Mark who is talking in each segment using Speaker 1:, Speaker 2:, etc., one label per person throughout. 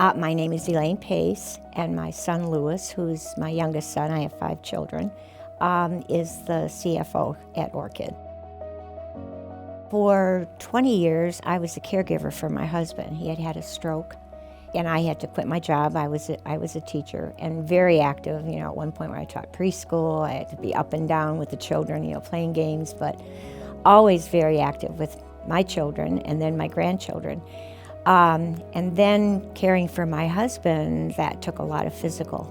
Speaker 1: My name is Elaine Pace, and my son Louis, who's my youngest son, I have 5 children, is the CFO at Orchid. For 20 years, I was a caregiver for my husband. He had had a stroke, and I had to quit my job. I was a teacher and very active, at one point where I taught preschool. I had to be up and down with the children, playing games, but always very active with my children and then my grandchildren. And then caring for my husband, that took a lot of physical,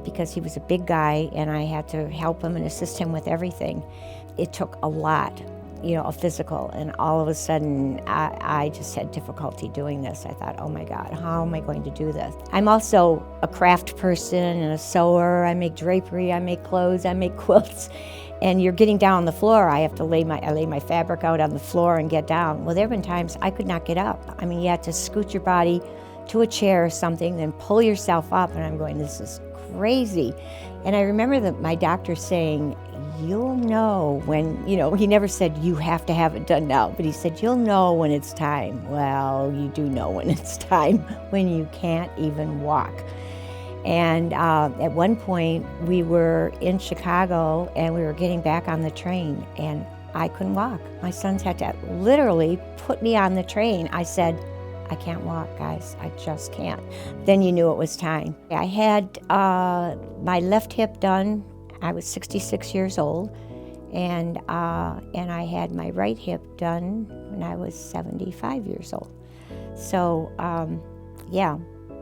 Speaker 1: because he was a big guy and I had to help him and assist him with everything. It took a lot, of physical, and all of a sudden I just had difficulty doing this. I thought, oh my God, how am I going to do this? I'm also a craft person and a sewer. I make drapery, I make clothes, I make quilts. And you're getting down on the floor. I have to lay my fabric out on the floor and get down. Well, there have been times I could not get up. I mean, you had to scoot your body to a chair or something, then pull yourself up, and I'm going, this is crazy. And I remember my doctor saying, you'll know when, he never said you have to have it done now, but he said, you'll know when it's time. Well, you do know when it's time, when you can't even walk. And at one point, we were in Chicago, and we were getting back on the train, and I couldn't walk. My sons had to literally put me on the train. I said, I can't walk, guys. I just can't. Then you knew it was time. I had my left hip done. I was 66 years old, and I had my right hip done when I was 75 years old. So,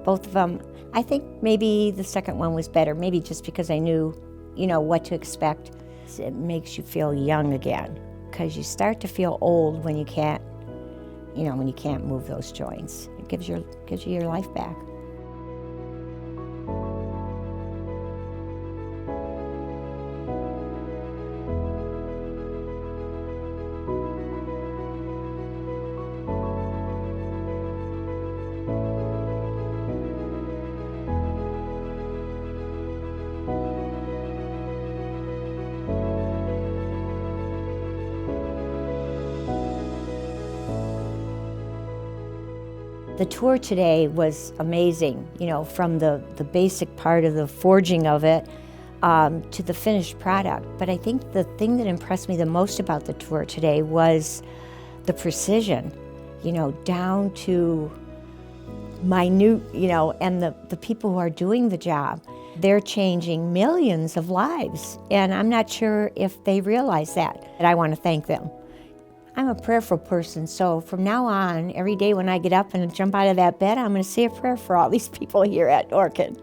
Speaker 1: both of them. I think maybe the second one was better, maybe just because I knew, what to expect. It makes you feel young again, because you start to feel old when you can't, when you can't move those joints. It gives you your life back. The tour today was amazing, from the basic part of the forging of it to the finished product. But I think the thing that impressed me the most about the tour today was the precision, down to minute, and the people who are doing the job. They're changing millions of lives, and I'm not sure if they realize that. And I want to thank them. I'm a prayerful person, so from now on, every day when I get up and jump out of that bed, I'm going to say a prayer for all these people here at Orchid.